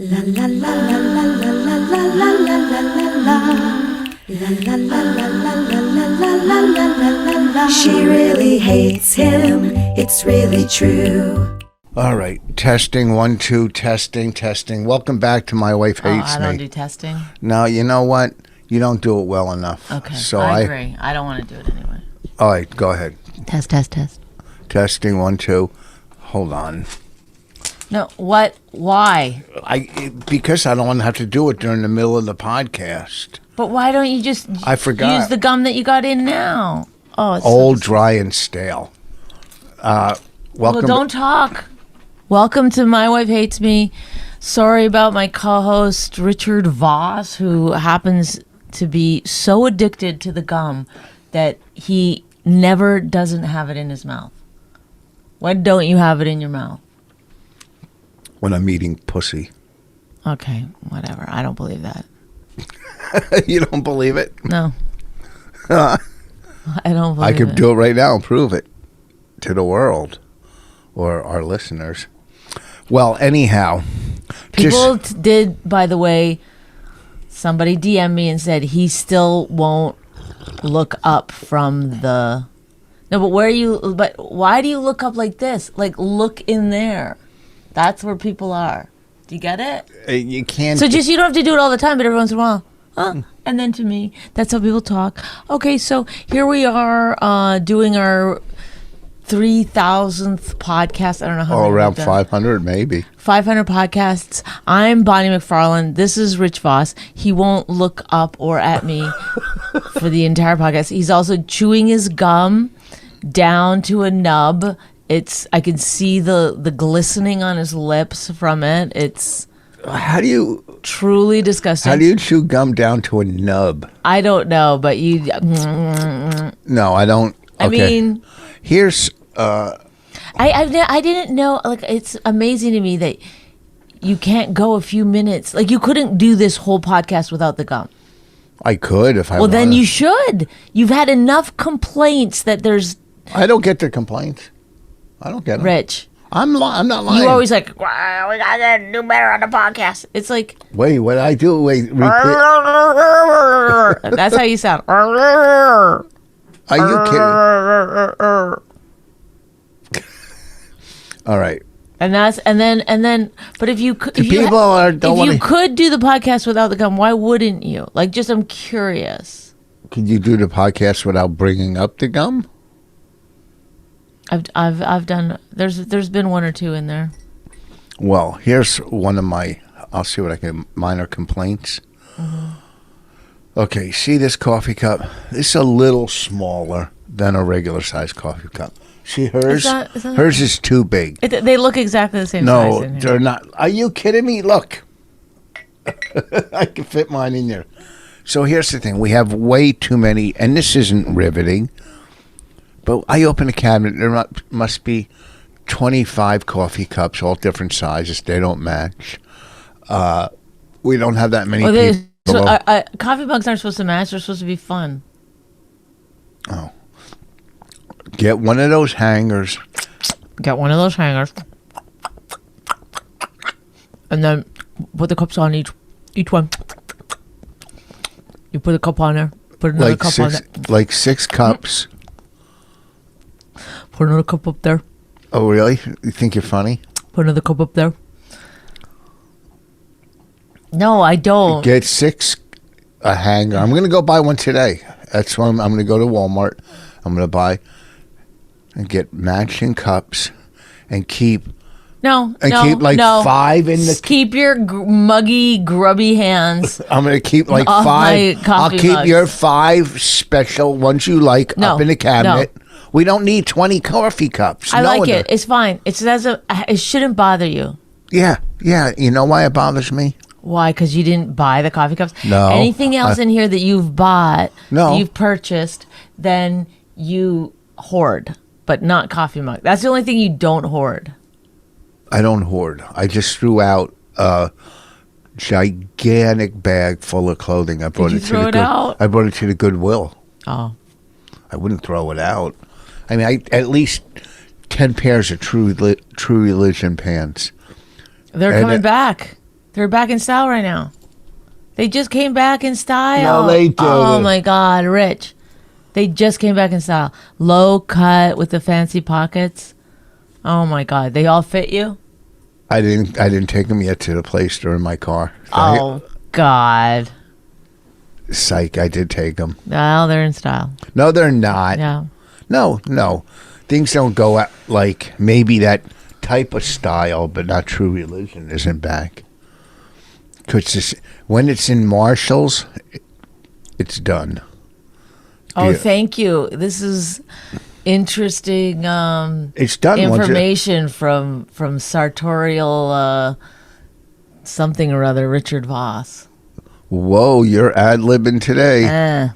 La la la la la la la la la la la la. La la la la la la la la la la la la. She really hates him, it's really true. All right, testing, 1, 2, testing. Welcome back to My Wife Hates Me. I don't do testing. No, you know what? You don't do it well enough. Okay, so I agree. I don't want to do it anyway. All right, go ahead. Test. Testing, 1, 2. Hold on. No, what? Why? Because I don't want to have to do it during the middle of the podcast. But why don't you just I forgot. use the gum that you got in now? Oh, it's Old, dry, and stale. Welcome. Well, don't talk. Welcome to My Wife Hates Me. Sorry about my co-host, Richard Voss, who happens to be so addicted to the gum that he never doesn't have it in his mouth. Why don't you have it in your mouth? When I'm eating pussy. Okay, whatever. I don't believe that. You don't believe it? No. I don't believe it. I could do it right now and prove it to the world or our listeners. Well, anyhow. People did, by the way, somebody DM'd me and said he still won't look up from the... No, but why do you look up like this? Like, look in there. That's where people are. Do you get it? You can't... So you don't have to do it all the time, but every once in a while. Huh? And then to me, that's how people talk. Okay, so here we are doing our 3,000th podcast. I don't know how many around we've done. 500 maybe. 500 podcasts. I'm Bonnie McFarlane. This is Rich Voss. He won't look up or at me for the entire podcast. He's also chewing his gum down to a nub. I can see the glistening on his lips from it. It's truly disgusting. How do you chew gum down to a nub? I don't know, but you. No, I don't. Okay. I mean, here's. I didn't know. Like, it's amazing to me that you can't go a few minutes. Like, you couldn't do this whole podcast without the gum. I could if I. Well, then you should. You've had enough complaints that there's. I don't get the complaints. I don't get them. Rich. I'm not lying. You're always like, well, we gotta do better on the podcast. It's like, wait, what I do? Wait, repeat. That's how you sound. Are you kidding? All right. And then. But if you could, could do the podcast without the gum, why wouldn't you? Like, just I'm curious. Could you do the podcast without bringing up the gum? I've done. There's been one or two in there. Well, here's one of my. I'll see what I can. Minor complaints. Mm-hmm. Okay, see this coffee cup? It's a little smaller than a regular size coffee cup. See hers? Hers is too big. They look exactly the same size. No, they're not. Are you kidding me? Look, I can fit mine in there. So here's the thing: we have way too many, and this isn't riveting. But I open a cabinet, there must be 25 coffee cups, all different sizes. They don't match. We don't have that many people. So, coffee mugs aren't supposed to match. They're supposed to be fun. Oh. Get one of those hangers. And then put the cups on each one. You put a cup on there. Put another cup on there. Like 6 cups. Put another cup up there. Oh, really? You think you're funny? Put another cup up there. No, I don't. Get 6 a hanger. I'm going to go buy one today. That's when I'm going to go to Walmart. I'm going to buy and get matching cups and keep. Keep 5 in the. Keep your muggy, grubby hands. I'm going to keep 5. I'll keep your 5 special ones you like up in the cabinet. No. We don't need 20 coffee cups. I like it. It's fine. It shouldn't bother you. Yeah. You know why it bothers me? Why? Because you didn't buy the coffee cups? No. Anything else in here that you've bought, that you've purchased, then you hoard, but not coffee mug. That's the only thing you don't hoard. I don't hoard. I just threw out a gigantic bag full of clothing. I brought it to the Goodwill. Oh. I wouldn't throw it out. I mean, at least 10 pairs of True Religion pants. They're coming back. They're back in style right now. They just came back in style. No, they didn't. Oh my God, Rich. They just came back in style. Low cut with the fancy pockets. Oh my God, they all fit you? I didn't take them yet to the place. They're in my car. Oh God. Psych, I did take them. Well, they're in style. No, they're not. Yeah. No. Things don't go out like maybe that type of style, but not True Religion isn't back. Because when it's in Marshalls, it's done. Oh, Yeah. thank you. This is interesting It's done. information from sartorial something or other, Richard Voss. Whoa, you're ad-libbing today.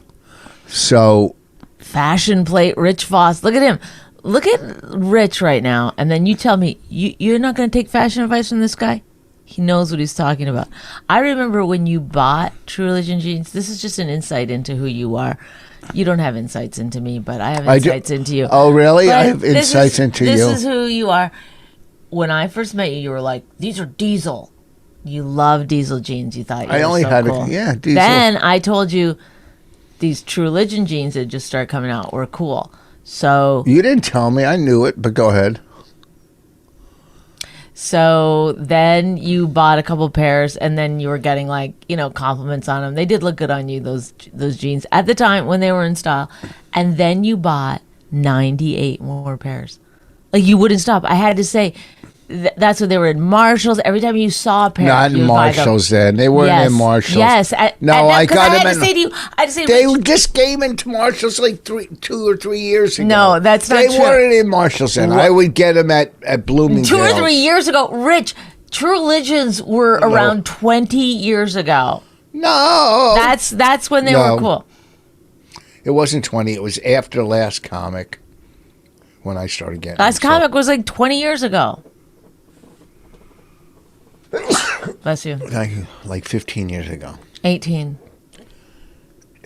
So, Fashion plate, Rich Voss. Look at him. Look at Rich right now. And then you tell me, you're not going to take fashion advice from this guy? He knows what he's talking about. I remember when you bought True Religion jeans. This is just an insight into who you are. You don't have insights into me, but I have insights into you. Oh, really? But I have insights into you. This is who you are. When I first met you, you were like, these are diesel. You love diesel jeans. You thought you I were only so had cool. diesel. Then I told you these True Religion jeans that just started coming out were cool. So You didn't tell me. I knew it, but go ahead. So then you bought a couple pairs, and then you were getting compliments on them. They did look good on you, those jeans at the time when they were in style. And then you bought 98 more pairs. Like you wouldn't stop. I had to say, that's when they were in Marshalls. Every time you saw a pair, Not you in would buy them. Marshalls then. They weren't in Marshalls. Yes. No, I got them I had in. to say to you, They Rich, just came into Marshalls like 2 or 3 years ago. No, that's not They true. weren't in Marshalls then. I would get them at Bloomingdale's. 2 or 3 years ago, Rich, True Religions were around 20 years ago. No. That's when they were cool. It wasn't 20. It was after Last Comic when I started getting Last them. comic was like 20 years ago. Bless you. Like 15 years ago. 18.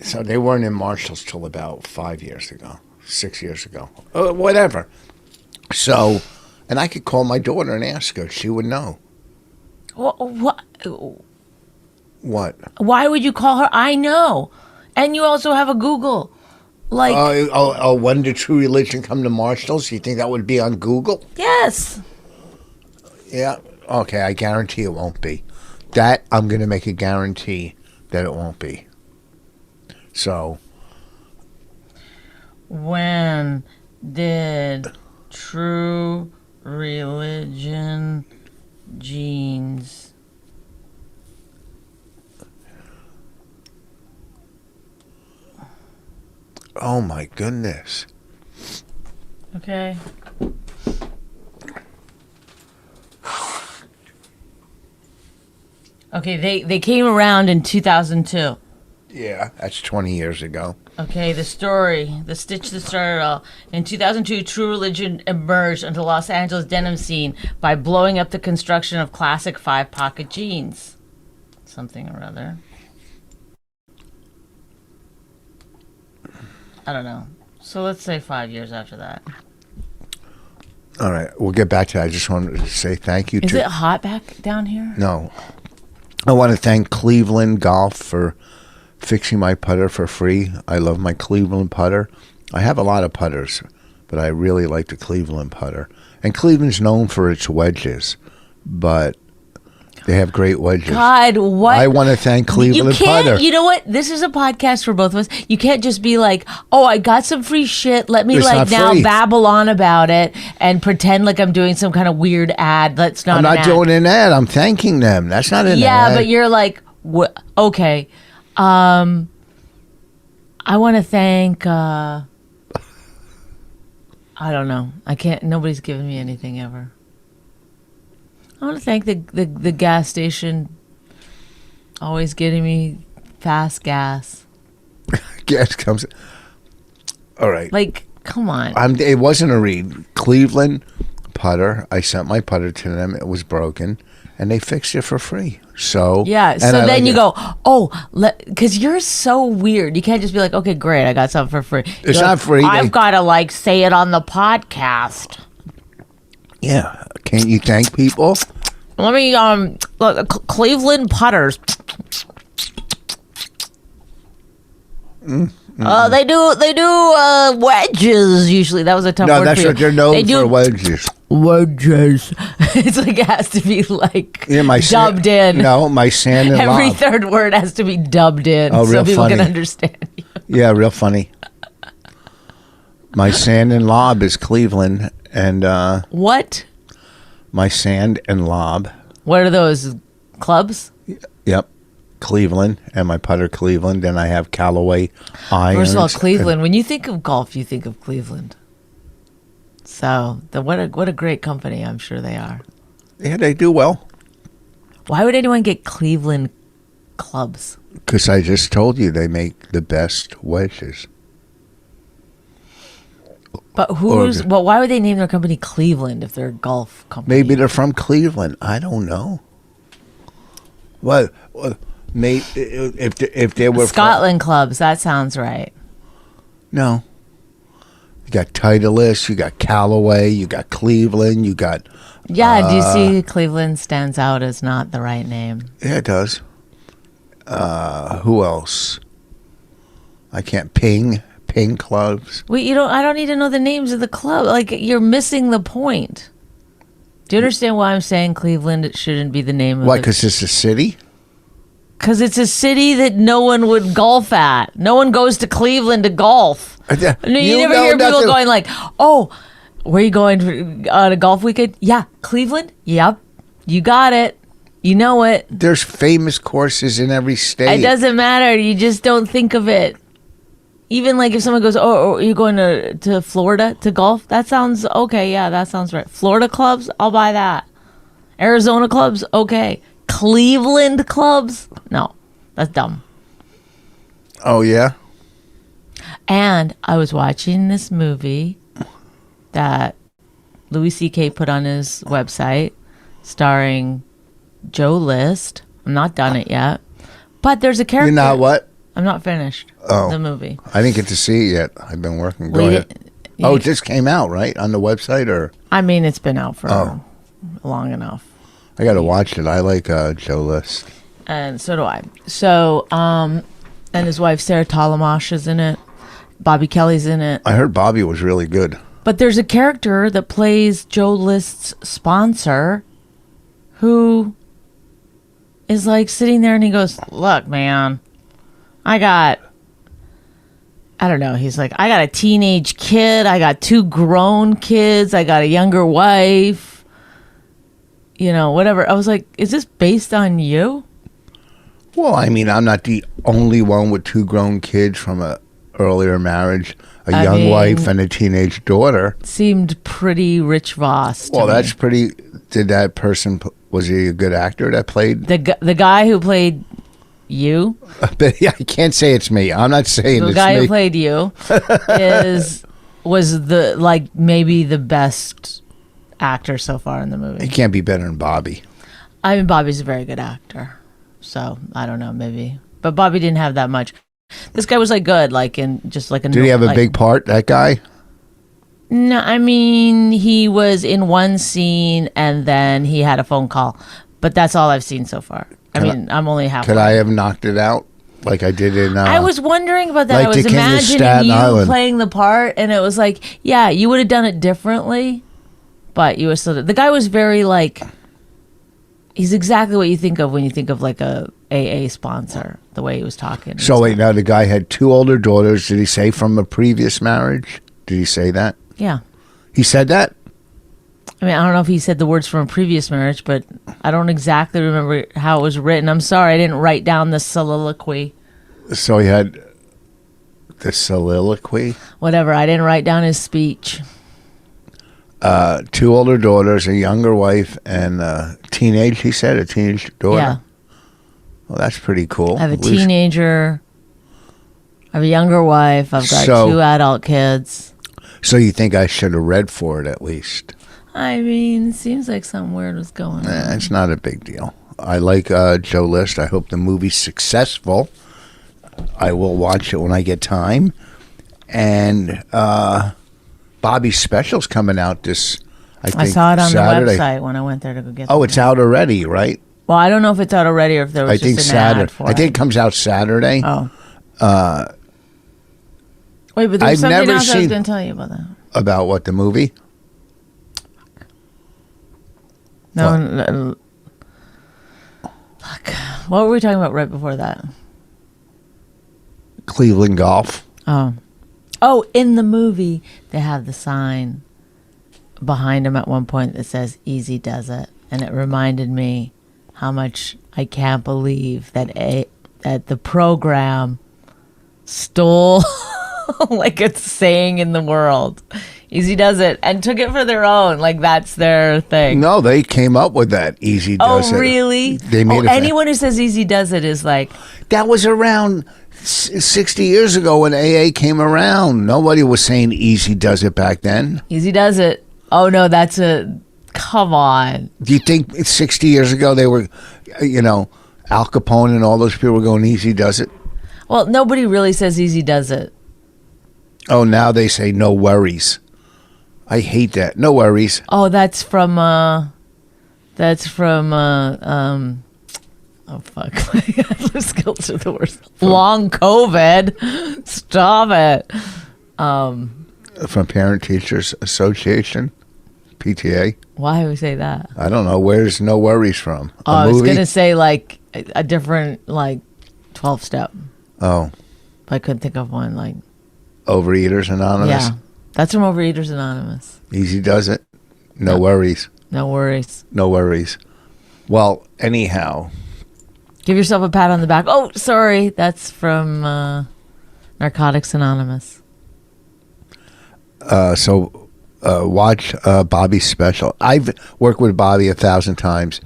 So they weren't in Marshalls till about 5 years ago, 6 years ago, whatever. So, and I could call my daughter and ask her; she would know. What? What? Why would you call her? I know, and you also have a Google. Like, When did True Religion come to Marshalls? You think that would be on Google? yes. Yeah. Okay, I guarantee it won't be. That I'm going to make a guarantee that it won't be. So, When did True Religion jeans oh my goodness. Okay. Okay, they came around in 2002. Yeah, that's 20 years ago. Okay, the story, the stitch that started it all. In 2002, True Religion emerged onto the Los Angeles denim scene by blowing up the construction of classic five-pocket jeans. Something or other. I don't know. So let's say 5 years after that. All right, we'll get back to that. I just wanted to say thank you Is to... it hot back down here? No. I want to thank Cleveland Golf for fixing my putter for free. I love my Cleveland putter. I have a lot of putters, but I really like the Cleveland putter. And Cleveland's known for its wedges, but they have great wedges. God, what? I want to thank Cleveland you can't, Putter. You know what? This is a podcast for both of us. You can't just be like, oh, I got some free shit. Let me It's not now free. babble on about it and pretend like I'm doing some kind of weird ad. That's not I'm an not ad. doing an ad. I'm thanking them. That's not an ad. Yeah, but you're like, okay. I want to thank, I don't know. I can't, nobody's given me anything ever. I want to thank the gas station always getting me fast gas. Gas comes. All right. Like, come on. It wasn't a read. Cleveland putter. I sent my putter to them. It was broken, and they fixed it for free. So Yeah. and So I then like you it. go, because you're so weird. You can't just be like, okay, great, I got something for free. It's You're not like, free. I've got to say it on the podcast. Yeah. Can't you thank people? Let me look, Cleveland putters. They do wedges usually. That was a tough word. No, that's for you. what they're known for, wedges. Wedges. It's like it has to be like dubbed in. No, my sand and Every lob. third word has to be dubbed in Oh, so real people funny. can understand you. Yeah, real funny. My sand and lob is Cleveland, and What? my sand and lob. What are those clubs? Yep, Cleveland, and my putter Cleveland. Then I have Callaway irons. First of all, Cleveland. When you think of golf, you think of Cleveland. So, what a great company I'm sure they are. Yeah, they do well. Why would anyone get Cleveland clubs? Because I just told you they make the best wedges. But why would they name their company Cleveland if they're a golf company? Maybe they're from Cleveland. I don't know. Well, maybe if they were Scotland clubs, that sounds right. No. You got Titleist, you got Callaway, you got Cleveland, you got... Yeah, do you see Cleveland stands out as not the right name? Yeah, it does. Who else? I can't... Ping clubs. Wait, I don't need to know the names of the club. Like, you're missing the point. Do you understand why I'm saying Cleveland? It shouldn't be the name of Why, because it's a city? Because it's a city that no one would golf at. No one goes to Cleveland to golf. You never hear people going like, oh, where are you going on a golf weekend? Yeah, Cleveland? Yep. You got it. You know it. There's famous courses in every state. It doesn't matter. You just don't think of it. Even like if someone goes, oh, are you going to Florida to golf? That sounds okay. Yeah, that sounds right. Florida clubs? I'll buy that. Arizona clubs? Okay. Cleveland clubs? No, that's dumb. Oh, yeah? And I was watching this movie that Louis C.K. put on his website starring Joe List. I'm not done it yet. But there's a character. You're not what? I'm not finished the movie. I didn't get to see it yet. I've been working. Go ahead. It just came out, right? On the website? Or I mean, it's been out for long enough. I got to watch it. I like Joe List. And so do I. So, and his wife, Sarah Talamash, is in it. Bobby Kelly's in it. I heard Bobby was really good. But there's a character that plays Joe List's sponsor who is like sitting there and he goes, look, man, I don't know. He's like, I got a teenage kid. I got 2 grown kids. I got a younger wife. You know, whatever. I was like, is this based on you? Well, I mean, I'm not the only one with 2 grown kids from a earlier marriage, a young wife and a teenage daughter. Seemed pretty Rich Voss. Well, that's pretty. Did that person, was he a good actor that played? The guy who played you? Yeah, I can't say it's me. I'm not saying it's me. The guy who played you was maybe the best actor so far in the movie. He can't be better than Bobby. I mean, Bobby's a very good actor. So, I don't know, maybe. But Bobby didn't have that much. This guy was like good, like in just like a. Did he have a big part, that guy? No, I mean, he was in one scene and then he had a phone call. But that's all I've seen so far. I'm only halfway. Could I have knocked it out like I did in... I was wondering about that. Like I was the King of imagining Staten you Island. playing the part and it was like, yeah, you would have done it differently. But you were still... The guy was very like... He's exactly what you think of when you think of like a AA sponsor, the way he was talking. So wait, now the guy had 2 older daughters. Did he say from a previous marriage? Did he say that? Yeah. He said that? I mean, I don't know if he said the words from a previous marriage, but I don't exactly remember how it was written. I'm sorry, I didn't write down the soliloquy. So he had the soliloquy? Whatever, I didn't write down his speech. 2 older daughters, a younger wife, and a teenage daughter? Yeah. Well, that's pretty cool. I have a teenager. I have a younger wife. I've got 2 adult kids. So you think I should have read for it at least? I mean, it seems like something weird was going on. It's not a big deal. I like Joe List. I hope the movie's successful. I will watch it when I get time. And Bobby's special's coming out this I saw it on Saturday. the website when I went there to go get. Oh, it's out already, right? Well, I don't know if it's out already or if there was I just think an Saturday. ad for I think it comes out Saturday. Oh. Wait, but there's I've something never else I was seen- going to tell you about that. About what, the movie? No, no, fuck. What were we talking about right before that? Cleveland Golf. Oh, in the movie, they have the sign behind him at one point that says "Easy Does It," and it reminded me how much I can't believe that that the program stole like it's saying in the world. Easy Does It, and took it for their own. Like that's their thing. No, they came up with that. Easy Does It. Oh, really? They made it. Anyone who says Easy Does It is like, That was around 60 years ago when AA came around. Nobody was saying Easy Does It back then. Easy Does It. Oh no, that's come on. Do you think 60 years ago they were, Al Capone and all those people were going Easy Does It? Well, nobody really says Easy Does It. Oh, now they say no worries. I hate that. No worries. Oh, that's from oh fuck. Those skills are the worst. Long COVID. Stop it. From Parent Teachers Association, PTA. Why would we say that? I don't know. Where's no worries from? Oh, I was gonna say like a different 12 step. Oh. But I couldn't think of one Overeaters Anonymous. Yeah. That's from Overeaters Anonymous. Easy Does It. No worries. No worries. No worries. Well, anyhow. Give yourself a pat on the back. Oh, sorry. That's from Narcotics Anonymous. So watch Bobby's special. I've worked with Bobby 1,000 times.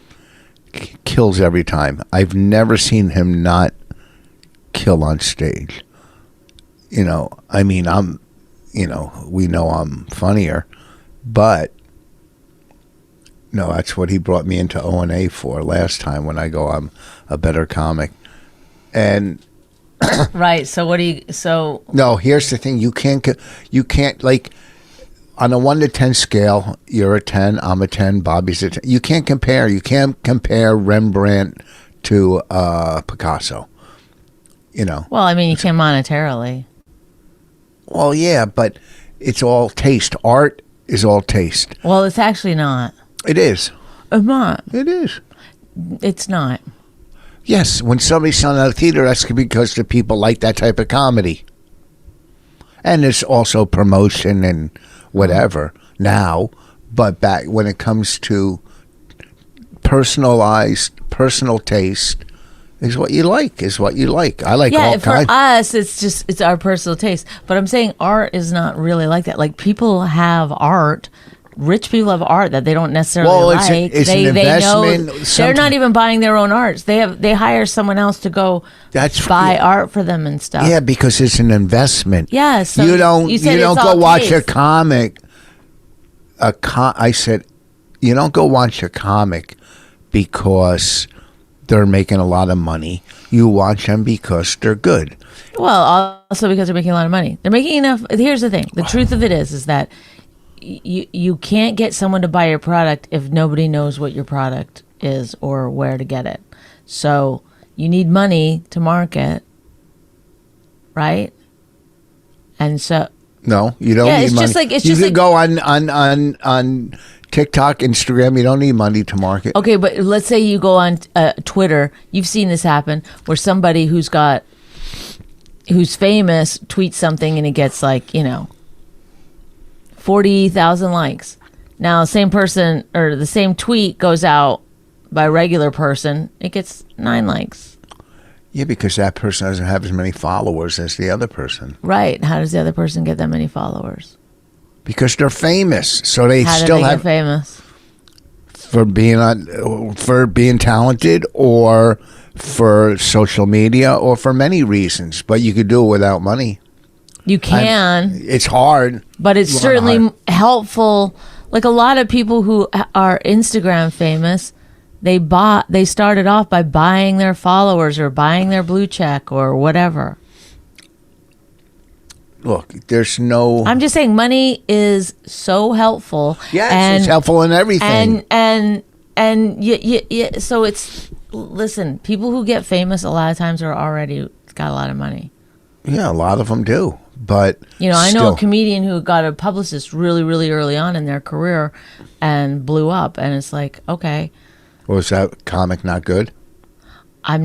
Kills every time. I've never seen him not kill on stage. We know I'm funnier, but no, that's what he brought me into O&A for last time when I go, I'm a better comic. And right. So no, here's the thing. You can't on a 1 to 10 scale, you're a 10, I'm a 10, Bobby's a 10. You can't compare Rembrandt to Picasso. Well, I mean, you can monetarily. Well, yeah, but it's all taste. Art is all taste. Well, it's actually not. It is. It's not. It is. It's not. Yes, when somebody's selling out a theater, that's because the people like that type of comedy. And there's also promotion and whatever now. But back when it comes to personal taste, is what you like. I like all for kinds. us, it's our personal taste. But I'm saying art is not really like that. Like people have art. Rich people have art that they don't necessarily like. It's an investment. They're not even buying their own arts. They hire someone else to go buy art for them and stuff. Yeah, because it's an investment. Yeah, so you don't go watch a comic. I said, you don't go watch a comic because they're making a lot of money. You watch them because they're good. Well, also because they're making a lot of money. They're making enough. Here's the thing. The truth of it is that you can't get someone to buy your product if nobody knows what your product is or where to get it. So you need money to market, right? And so no, you don't need money. You can go on TikTok, Instagram. You don't need money to market. Okay, but let's say you go on Twitter. You've seen this happen where somebody who's famous tweets something and it gets 40,000 likes. Now, same person or the same tweet goes out by a regular person, it gets 9 likes. Yeah, because that person doesn't have as many followers as the other person. Right. How does the other person get that many followers? Because they're famous, so they How still do they have get famous for being talented, or for social media, or for many reasons. But you could do it without money. You can. It's hard, but it's certainly helpful. Like a lot of people who are Instagram famous, they started off by buying their followers or buying their blue check or whatever. look, there's no. I'm just saying money is so helpful. Yes, it's helpful in everything. And so it's, listen, people who get famous a lot of times are already got a lot of money. Yeah, a lot of them do. But I know still. a comedian who got a publicist really, really early on in their career and blew up. And it's like, okay. Was that comic not good? I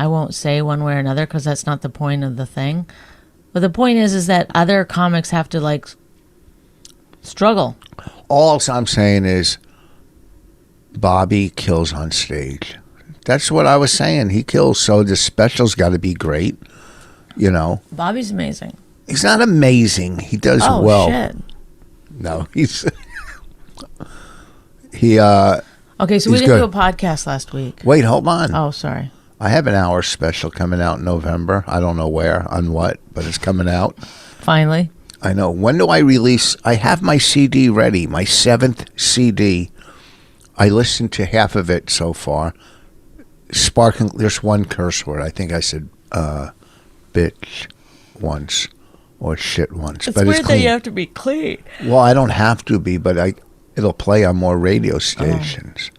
won't say one way or another because that's not the point of the thing. But the point is that other comics have to like struggle. All I'm saying is Bobby kills on stage. That's what I was saying. He kills, so the special's got to be great. Bobby's amazing. He's not amazing. He does well. Shit. No, he Okay, so we he's didn't do good. a podcast last week. Wait, hold on. Oh, sorry. I have an hour special coming out in November. I don't know where, on what, but it's coming out. Finally. I know. When do I release? I have my CD ready, my 7th CD. I listened to half of it so far. Sparkling, there's one curse word. I think I said bitch once or shit once. It's but weird it's that clean. you have to be clean. Well, I don't have to be, but it'll play on more radio stations.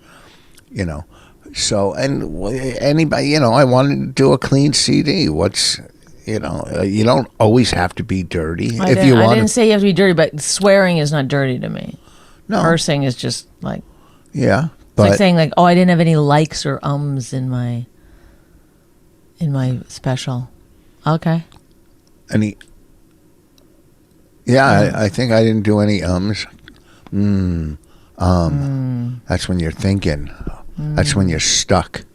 So, and anybody, I wanted to do a clean CD. You don't always have to be dirty. I didn't say you have to be dirty, but swearing is not dirty to me. No. Cursing is just like, Yeah. it's But like saying like, oh, I didn't have any likes or ums in my special. Okay. I think I didn't do any ums. That's when you're thinking. That's when you're stuck.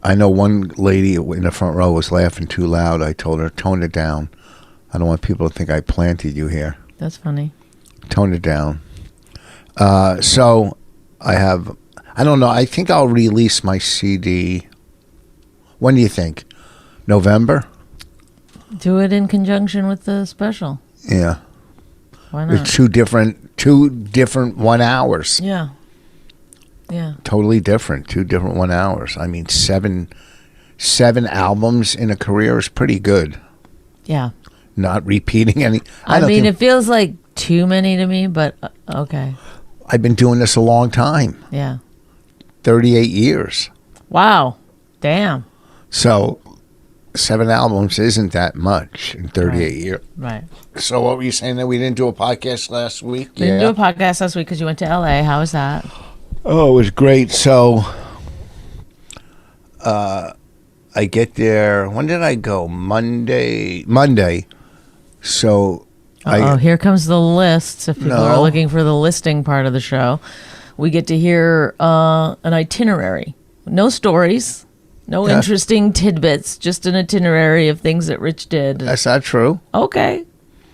I know one lady in the front row was laughing too loud. I told her, tone it down. I don't want people to think I planted you here. That's funny. Tone it down. So I don't know. I think I'll release my CD. When do you think? November? Do it in conjunction with the special. Yeah. Why not? It's two different 1 hours. Yeah. Yeah. Totally different. 2 different 1 hours. I mean, seven albums in a career is pretty good. Yeah. Not repeating any. I mean, it feels like too many to me, but okay. I've been doing this a long time. Yeah. 38 years. Wow. Damn. So 7 albums isn't that much in 38 years. Right. So what were you saying that we didn't do a podcast last week? We didn't do a podcast last week because you went to LA. How was that? Oh, it was great. So I get there. When did I go? Monday. So Here comes the list. If people are looking for the listing part of the show, we get to hear an itinerary. No stories, no interesting tidbits, just an itinerary of things that Rich did. That's not true. Okay.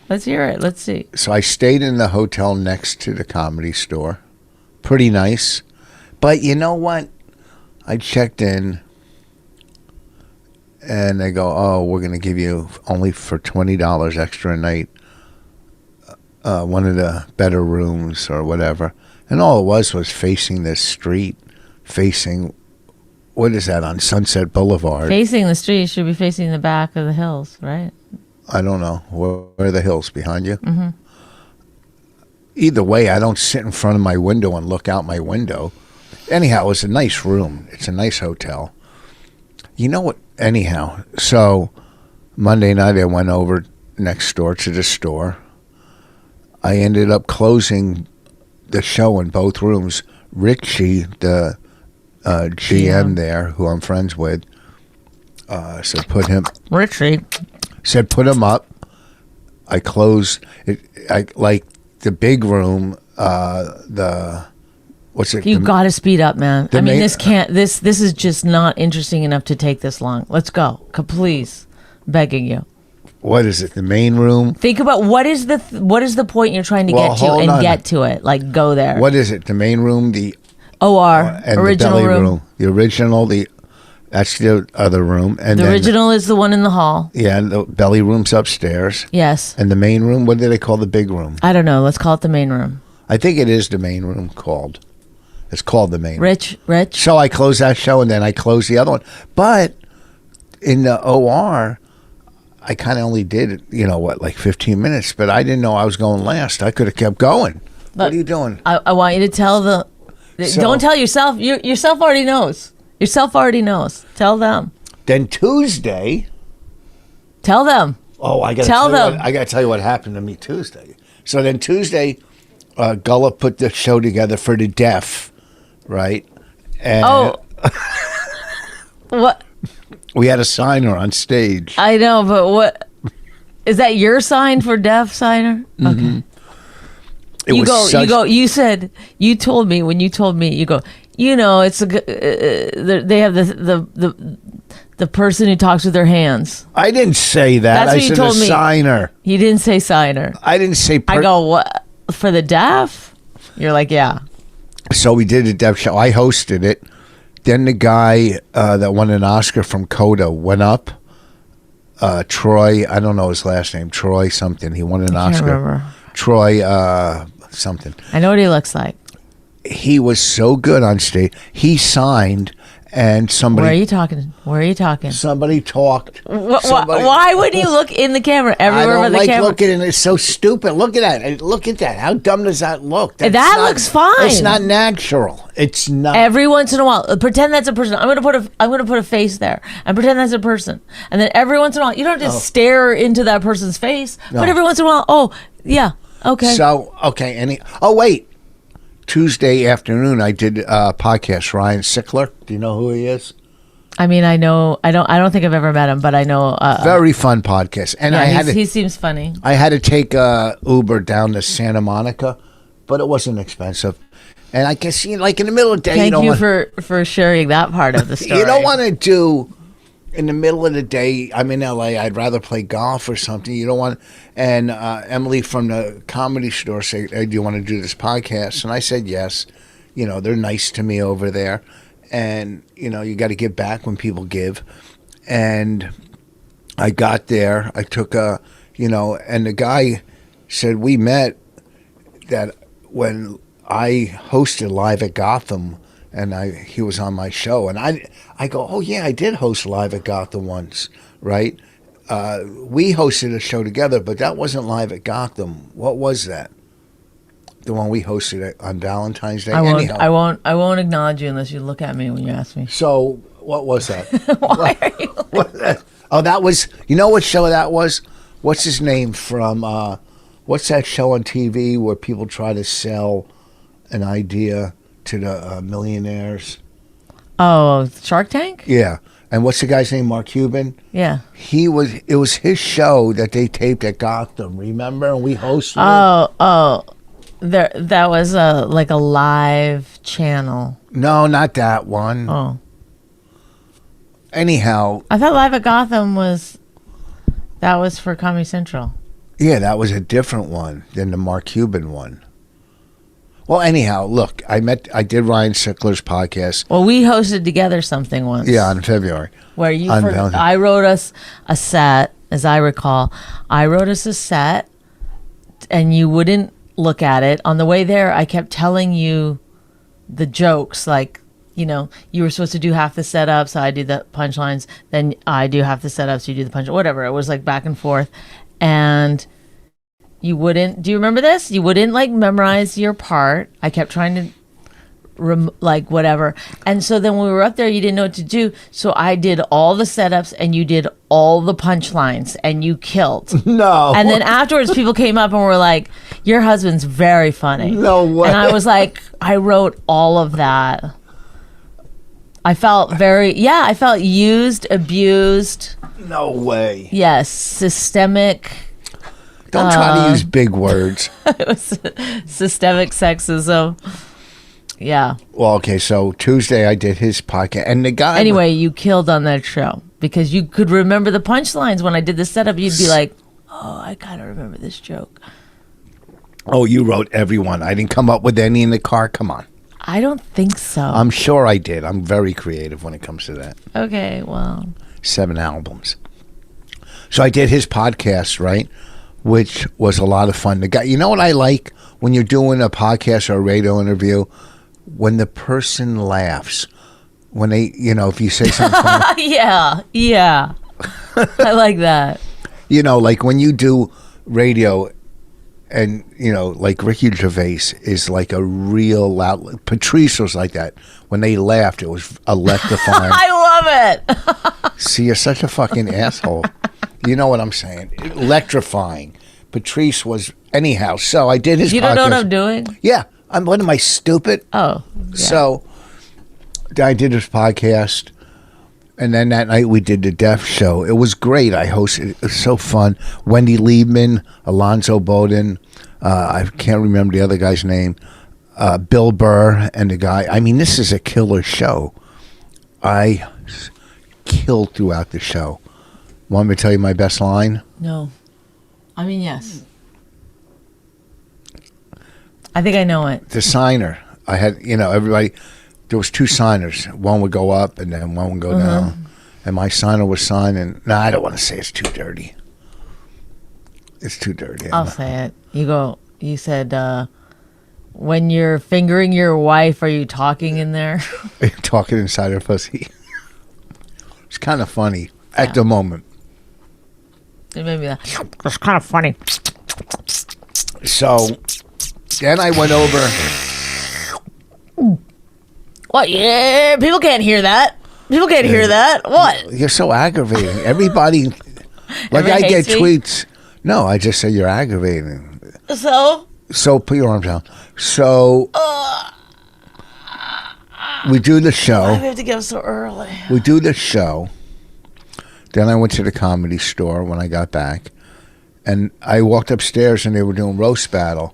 Let's hear it. Let's see. So I stayed in the hotel next to the Comedy Store. Pretty nice. But you know what? I checked in and they go, oh, we're going to give you only for $20 extra a night one of the better rooms or whatever. And all it was facing this street, what is that, on Sunset Boulevard? Facing the street, you should be facing the back of the hills, right? I don't know. Where are the hills behind you? Mm-hmm. Either way, I don't sit in front of my window and look out my window. Anyhow, it was a nice room. It's a nice hotel. You know what? Anyhow, so Monday night I went over next door to the store. I ended up closing the show in both rooms. Richie, the GM there, who I'm friends with, said put him up. I closed it. I like the big room. What's it? You got to speed up, man. I mean, main- this is just not interesting enough to take this long. Let's go, please, begging you. What is it? The main room. Think about what is the point you're trying to get to hold and on. get to it. Like, go there. What is it? The main room, the OR, and original the belly room. The original, that's the other room, and The then original is the one in the hall. yeah, the belly room's upstairs, Yes. and the main room. What do they call the big room? I don't know. Let's call it the main room. I think it is the main room called. It's called the main. Rich. So I closed that show and then I closed the other one. But in the OR, I kind of only did, like 15 minutes, but I didn't know I was going last. I could have kept going. What are you doing? I want you to tell don't tell yourself. Yourself already knows. Yourself already knows. Tell them. Then Tuesday. Tell them. Oh, I got to tell them. I got to tell you what happened to me Tuesday. So then Tuesday, Gullah put the show together for the deaf, right? And what? We had a signer on stage. I know, but what is that? Your sign for deaf signer? Mm-hmm. Okay. You told me when you told me, you go, it's they have the person who talks with their hands. I didn't say that. That's what I you said told a me. Signer. You didn't say signer. I didn't say. I go, what for the deaf? You're like, yeah. So we did a deaf show. I hosted it. Then the guy that won an Oscar from Coda went up. Troy, I don't know his last name. Troy something. He won an Oscar. Can't remember. Troy something. I know what he looks like. He was so good on stage. He signed, and somebody. Where are you talking? Somebody talked. Why would you look in the camera everywhere but the camera? I don't like looking, and it's so stupid. Look at that. Look at that. How dumb does that look? That looks fine. It's not natural. It's not. Every once in a while, pretend that's a person. I'm gonna put a face there and pretend that's a person. And then every once in a while, you don't just stare into that person's face. No. But every once in a while, oh yeah, okay. So okay, wait. Tuesday afternoon, I did a podcast. Ryan Sickler. Do you know who he is? I mean, I know. I don't think I've ever met him, but I know. Very fun podcast, and he seems funny. I had to take Uber down to Santa Monica, but it wasn't expensive. And I guess like in the middle of the day, Thank you for sharing that part of the story. You don't want to do in the middle of the day. I'm in LA. I'd rather play golf or something. You don't want. And Emily from the Comedy Store said, "Hey, do you want to do this podcast?" And I said yes. They're nice to me over there, and you got to give back when people give. And I got there. I took and the guy said we met that when I hosted Live at Gotham. And he was on my show, and I go, oh yeah, I did host Live at Gotham once, right? We hosted a show together, but that wasn't Live at Gotham. What was that? The one we hosted on Valentine's Day. I won't acknowledge you unless you look at me when you ask me. So what was that? Why are you? Oh, that was. You know what show that was? What's his name from? What's that show on TV where people try to sell an idea to the millionaires? Oh, Shark Tank? Yeah. And what's the guy's name? Mark Cuban? Yeah. It was his show that they taped at Gotham, remember? And we hosted it. That was like a live channel. No, not that one. Oh. Anyhow. I thought Live at Gotham was for Comedy Central. Yeah, that was a different one than the Mark Cuban one. Well, anyhow, look, I did Ryan Sickler's podcast. Well, we hosted together something once. Yeah, in February. Where I wrote us a set, as I recall. I wrote us a set, and you wouldn't look at it. On the way there, I kept telling you the jokes, like, you were supposed to do half the setup, so I do the punchlines, then I do half the setup, so you do the punch, whatever. It was like back and forth. And you wouldn't, do you remember this? You wouldn't like memorize your part. I kept trying to whatever. And so then when we were up there, you didn't know what to do. So I did all the setups and you did all the punchlines and you killed. No. And then afterwards people came up and were like, your husband's very funny. No way. And I was like, I wrote all of that. I felt I felt used, abused. No way. Yes. Systemic. Don't try to use big words. It was systemic sexism. Yeah. Well, okay, so Tuesday I did his podcast, and the guy... Anyway, you killed on that show, because you could remember the punchlines. When I did the setup, you'd be like, oh, I kind of remember this joke. Oh, you wrote every one. I didn't come up with any in the car? Come on. I don't think so. I'm sure I did. I'm very creative when it comes to that. Okay, well... 7 albums. So I did his podcast, right? Which was a lot of fun. The guy, you know what I like when you're doing a podcast or a radio interview? When the person laughs. When they, if you say something funny. Yeah. I like that. You know, like when you do radio, and you know, like Ricky Gervais is like a real loud. Patrice was like that. When they laughed, it was electrifying. I love it. See, you're such a fucking asshole. You know what I'm saying? Electrifying. Patrice was anyhow. So I did his. You don't know what I'm doing? Yeah, what am I, stupid? Oh, yeah. So I did his podcast, and then that night we did the Deaf Show. It was great. I hosted. It was so fun. Wendy Liebman, Alonzo Bowden. I can't remember the other guy's name. Bill Burr and the guy. I mean, this is a killer show. I killed throughout the show. Want me to tell you my best line? No. I mean, yes. I think I know it. The signer. I had, everybody, there was 2 signers. One would go up and then one would go down. And my signer was signing. No, I don't want to say it's too dirty. It's too dirty. I'll say it. You said, when you're fingering your wife, are you talking in there? Talking inside her pussy. It's kind of funny at the moment. It made me it's kind of funny. So then I went over. What? Yeah, people can't hear that. People can't hear that. What? You're so aggravating. Everybody, like I get tweets. No, I just say you're aggravating. So put your arms down. So we do the show. I have to get up so early. We do the show. Then I went to the Comedy Store when I got back, and I walked upstairs and they were doing roast battle.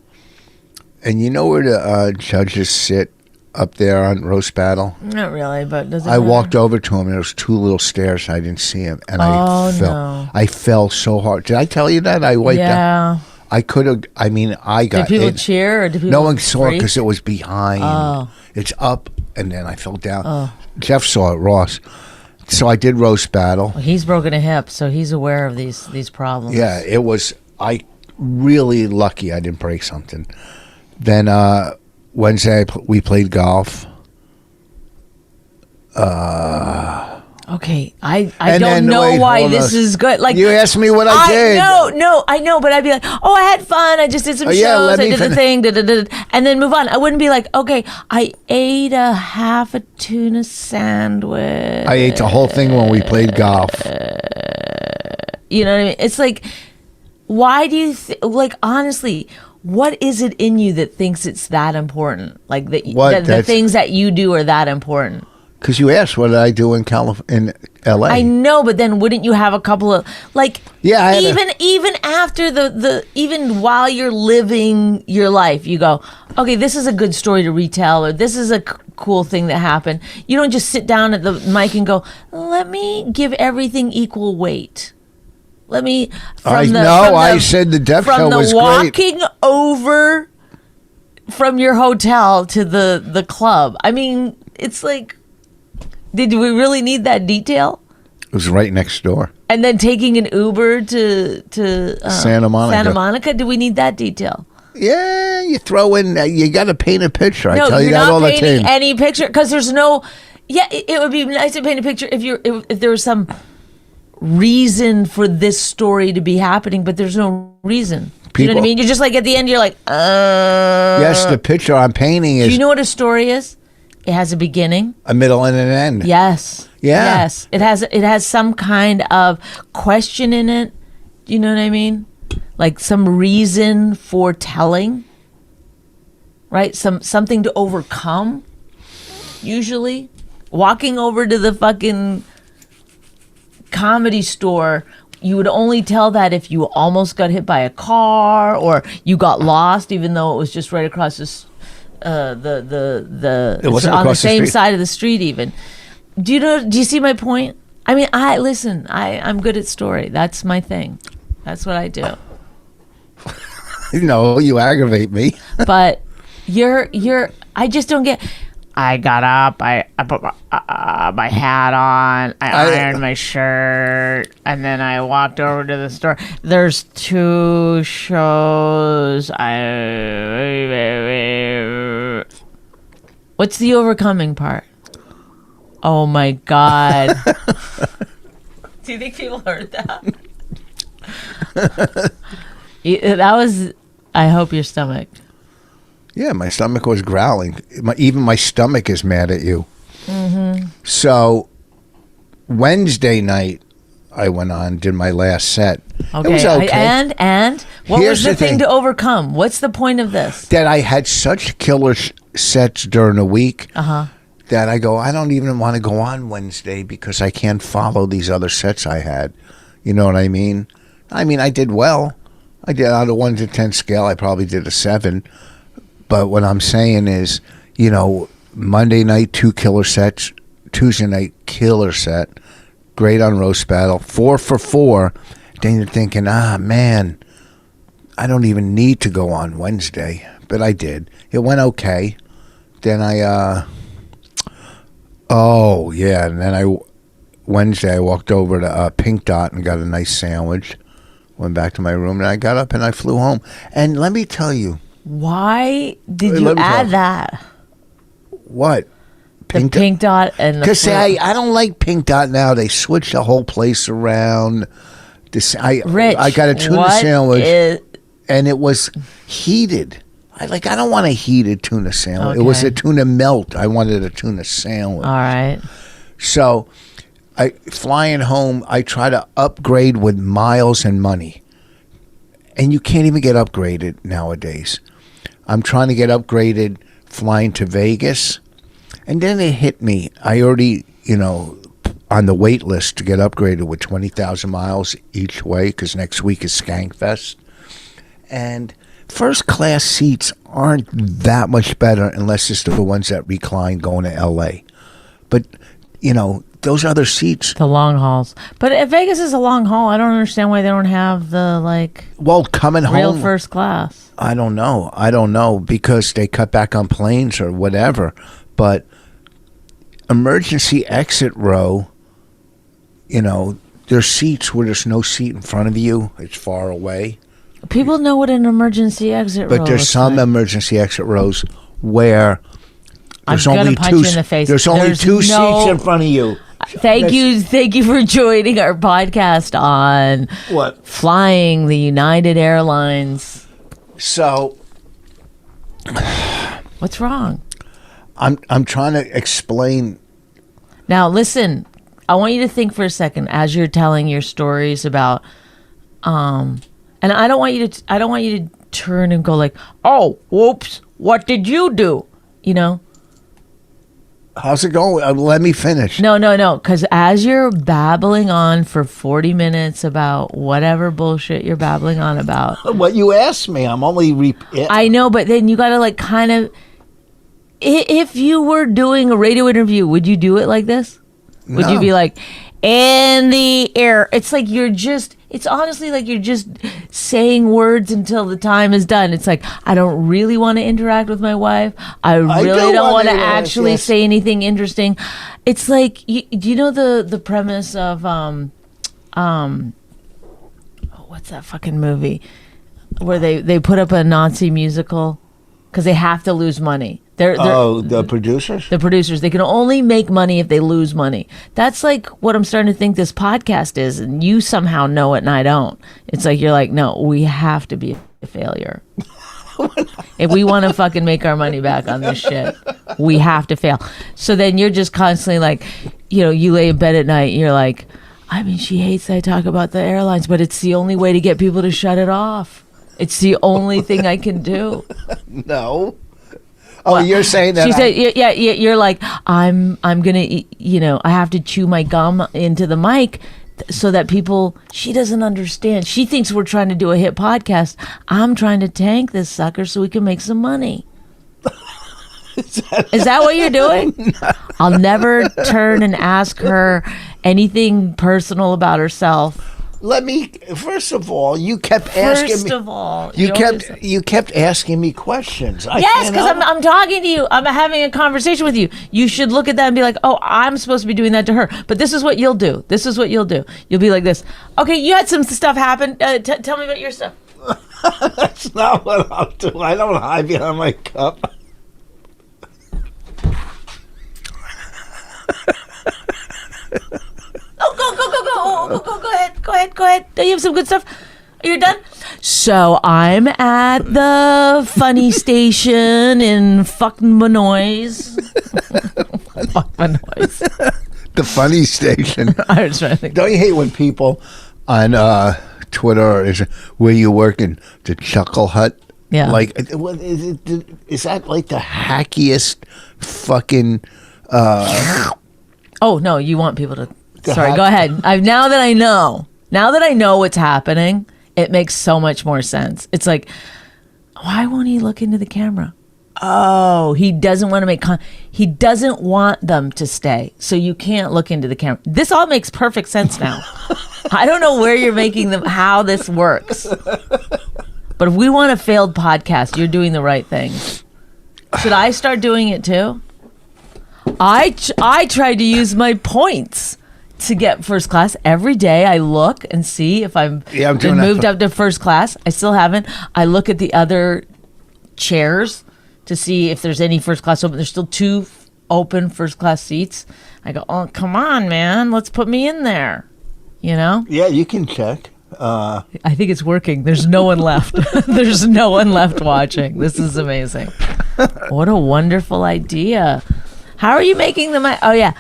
And you know where the judges sit up there on roast battle? Not really, but does it I matter? walked over to him and there was 2 little stairs. And I didn't see him, and I fell. No. I fell so hard. Did I tell you that? I wiped out. I could have. I mean, I got. Did people cheer or did people? No one saw it freak? because it was behind. Oh. It's up, and then I fell down. Jeff saw it, Ross. So I did roast battle. Well, he's broken a hip, so he's aware of these problems. Yeah, it was. I really lucky I didn't break something. Then Wednesday we played golf. Okay, I don't know why this is good. Like you asked me what I did. No, I know, but I'd be like, oh, I had fun. I just did some shows. I did the thing, and then move on. I wouldn't be like, okay, I ate a half a tuna sandwich. I ate the whole thing when we played golf. You know what I mean? It's like, why do you like? Honestly, what is it in you that thinks it's that important? Like the things that you do are that important? Because you asked what did I do in L.A. I know, but then wouldn't you have a couple of even after even while you're living your life, you go, okay, this is a good story to retell, or this is a cool thing that happened. You don't just sit down at the mic and go, let me give everything equal weight. Let me. I said the Deaf Show was great. From the walking over from your hotel to the club. I mean, it's like. Did we really need that detail? It was right next door. And then taking an Uber to Santa Monica. Santa Monica? Do we need that detail? Yeah, you throw in. You got to paint a picture. I No, tell you that all the time. you're not painting any picture because there's no. Yeah, it would be nice to paint a picture if there was some reason for this story to be happening, but there's no reason. You know what I mean? You're just like at the end. You're like, Yes, the picture I'm painting is. Do you know what a story is? It has a beginning, a middle, and an end. Yes. Yeah. Yes. It has some kind of question in it. Do you know what I mean? Like some reason for telling. Right? Something to overcome. Usually. Walking over to the fucking Comedy Store, you would only tell that if you almost got hit by a car or you got lost, even though it was just right across the It wasn't on the across the same street. side of the street even. Do you see my point? I mean, I'm good at story. That's my thing. That's what I do. No, you aggravate me. But I just don't get. I got up, I put my hat on, I ironed my shirt, and then I walked over to the store. There's 2 shows. What's the overcoming part? Oh my God. Do you think people heard that? That was. I hope your stomach. Yeah, my stomach was growling. Even my stomach is mad at you. Mm-hmm. So Wednesday night, I went on, did my last set. Okay. It was okay. And what Here's was the the thing thing. to overcome? What's the point of this? That I had such killer sets during the week that I go, I don't even want to go on Wednesday because I can't follow these other sets I had. You know what I mean? I mean, I did well. I did on a 1 to 10 scale. I probably did a 7. But what I'm saying is, you know, Monday night, 2 killer sets. Tuesday night, killer set. Great on roast battle. 4 for 4. Then you're thinking, man, I don't even need to go on Wednesday. But I did. It went okay. Then Wednesday I walked over to Pink Dot and got a nice sandwich. Went back to my room and I got up and I flew home. And let me tell you. Why did you add that? What? Pink Dot and because I don't like Pink Dot now. They switched the whole place around. Rich, I got a tuna sandwich and it was heated. I don't want a heated tuna sandwich. Okay. It was a tuna melt. I wanted a tuna sandwich. All right. So flying home, I try to upgrade with miles and money. And you can't even get upgraded nowadays. I'm trying to get upgraded flying to Vegas. And then it hit me. I already, on the wait list to get upgraded with 20,000 miles each way because next week is Skankfest. And first class seats aren't that much better unless it's the ones that recline going to L.A. But, those other seats. The long hauls. But if Vegas is a long haul, I don't understand why they don't have the, coming home. real first class. I don't know because they cut back on planes or whatever. But emergency exit row, there's seats where there's no seat in front of you. It's far away. People know what an emergency exit row is. But there's some emergency exit rows where there's I'm only gonna punch you in the face. There's only two seats in front of you. Thank you for joining our podcast on What? Flying the United Airlines. So, what's wrong? I'm trying to explain. Now, listen. I want you to think for a second as you're telling your stories about, and I don't want you to turn and go like, "Oh, whoops! What did you do?" How's it going? Let me finish. No. Because as you're babbling on for 40 minutes about whatever bullshit you're babbling on about. What you asked me, I'm only. I know, but then you got to kind of. If you were doing a radio interview, would you do it like this? No. Would you be like, in the air? It's like it's honestly like you're just saying words until the time is done. It's like, I don't really want to interact with my wife. I really don't want to actually say anything interesting. It's like, do you know the premise of, what's that fucking movie? Where they put up a Nazi musical because they have to lose money. The producers? The producers. They can only make money if they lose money. That's like what I'm starting to think this podcast is, and you somehow know it and I don't. It's like, you're like, no, we have to be a failure. If we want to fucking make our money back on this shit, we have to fail. So then you're just constantly like, you lay in bed at night and you're like, she hates that I talk about the airlines, but it's the only way to get people to shut it off. It's the only thing I can do. No. Oh, well, you're saying that? She said, "Yeah." You're like, I'm gonna, I have to chew my gum into the mic so that people. She doesn't understand. She thinks we're trying to do a hit podcast. I'm trying to tank this sucker so we can make some money. Is that what you're doing? No. I'll never turn and ask her anything personal about herself. First of all, you kept asking me. First of all, you kept asking me questions. Yes, because I'm talking to you. I'm having a conversation with you. You should look at that and be like, oh, I'm supposed to be doing that to her. But this is what you'll do. You'll be like this. Okay, you had some stuff happen. Tell me about your stuff. That's not what I'll do. I don't hide behind my cup. Oh, go ahead. Do you have some good stuff? You're done? So I'm at the funny station in fucking Benoist. Fuck Benoist. The funny station. I was trying to think. Don't you hate when people on Twitter is where you working? The Chuckle Hut. Yeah. Like, what is it? Is that like the hackiest fucking? Oh no, you want people to? Sorry, hack- go ahead. Now that I know what's happening, it makes so much more sense. It's like, why won't he look into the camera? Oh, he doesn't want to make he doesn't want them to stay, so you can't look into the camera. This all makes perfect sense now. I don't know where you're making them, how this works, but if we want a failed podcast, you're doing the right thing. Should I start doing it too? I tried to use my points to get first class every day. I look and see if I'm I'm doing been that. moved up to first class. I still haven't. I look at the other chairs to see if there's any first class open. There's still 2 open first class seats. I go, oh, come on, man. Let's put me in there. You know? Yeah, you can check. I think it's working. There's no one left. There's no one left watching. This is amazing. What a wonderful idea. How are you making them? Oh, yeah.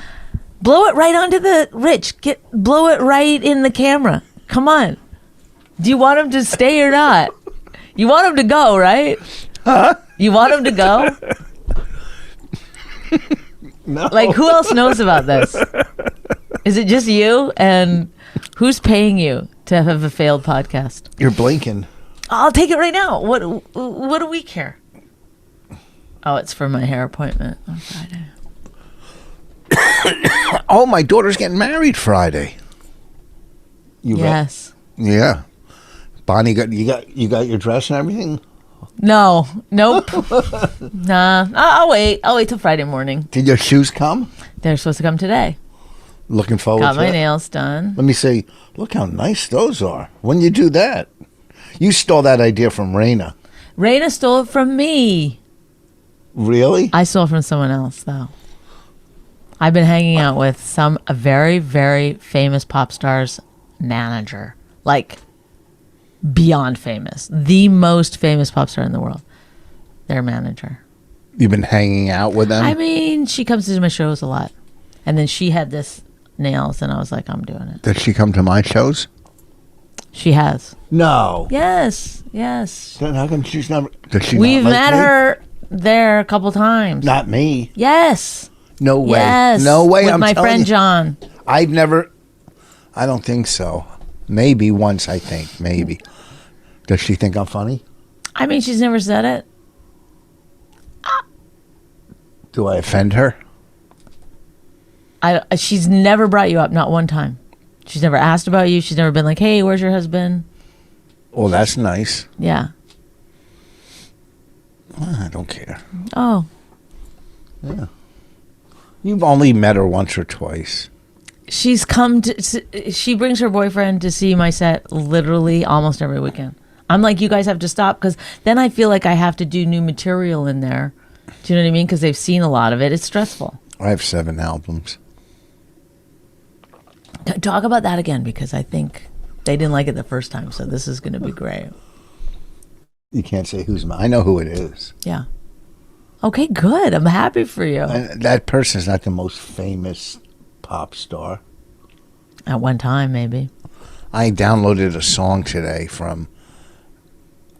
Blow it right onto the Rich. Blow it right in the camera. Come on. Do you want him to stay or not? You want him to go, right? Huh? You want him to go? No. Like, who else knows about this? Is it just you? And who's paying you to have a failed podcast? You're blinking. I'll take it right now. What do we care? Oh, it's for my hair appointment on Friday. Oh, my daughter's getting married Friday. You Yes. Yeah. Bonnie, you got your dress and everything? No. Nope. Nah. I'll wait. I'll wait till Friday morning. Did your shoes come? They're supposed to come today. Looking forward Got to my it. nails done. Let me see. Look how nice those are. When you do that, you stole that idea from Raina. Raina stole it from me. Really? I stole it from someone else, though. I've been hanging out with a very, very famous pop star's manager. Like, beyond famous. The most famous pop star in the world. Their manager. You've been hanging out with them? I mean, she comes to my shows a lot. And then she had this nails, and I was like, I'm doing it. Did she come to my shows? She has. No. Yes. Then how come she's not? Does she We've not like met me? her there a couple times. Not me. Yes. No way. Yes. No way. With I'm my telling friend you. John. I've never. I don't think so. Maybe once. I think maybe. Does she think I'm funny? I mean, she's never said it. Do I offend her? She's never brought you up, not one time. She's never asked about you. She's never been like, hey, where's your husband? Well, that's nice. Yeah. I don't care. Oh. Yeah. You've only met her once or twice. She's come to, she brings her boyfriend to see my set literally almost every weekend. I'm like, you guys have to stop, because then I feel like I have to do new material in there. Do you know what I mean? Because they've seen a lot of it. It's stressful. I have 7 albums. Talk about that again, because I think they didn't like it the first time. So this is going to be great. You can't say who's mine. I know who it is. Yeah. Okay, good. I'm happy for you. And that person's not the most famous pop star. At one time, maybe. I downloaded a song today from.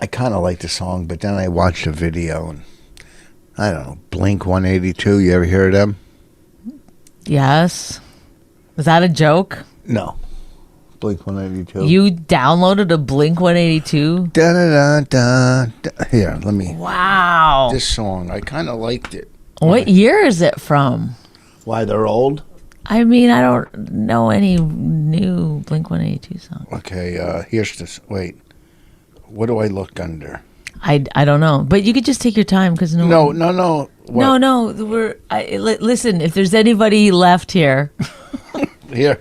I kind of like the song, but then I watched a video and I don't know, Blink 182. You ever hear of them? Yes. Was that a joke? No. Blink 182. You downloaded a Blink 182? Da da da da. Here, let me. Wow. This song, I kind of liked it. What year is it from? Why they're old? I mean, I don't know any new Blink 182 songs. Okay, here's this. Wait. What do I look under? I don't know. But you could just take your time, because No. What? No. Listen, if there's anybody left here, Here.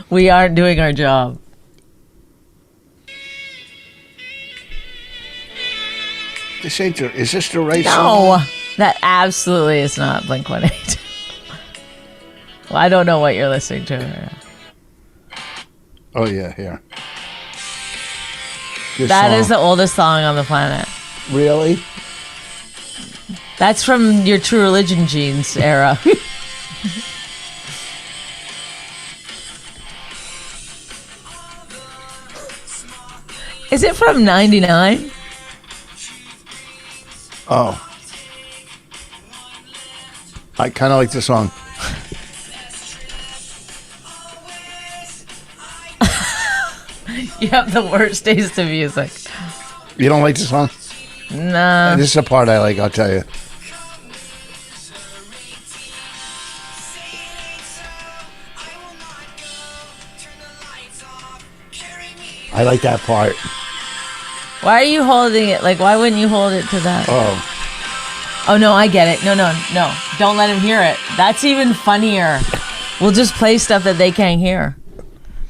we aren't doing our job. This ain't the, is this the right song? No, that absolutely is not Blink 182. Well, I don't know what you're listening to. Oh, yeah, here. this That song. is the oldest song on the planet. Really? That's from your True Religion jeans era. Is it from 99? Oh. I kind of like the song. You have the worst taste in music. You don't like the song? Nah. This is the part I like, I'll tell you. I like that part. Why are you holding it? Like, why wouldn't you hold it to that? Oh. Oh, no, I get it. No. Don't let him hear it. That's even funnier. We'll just play stuff that they can't hear.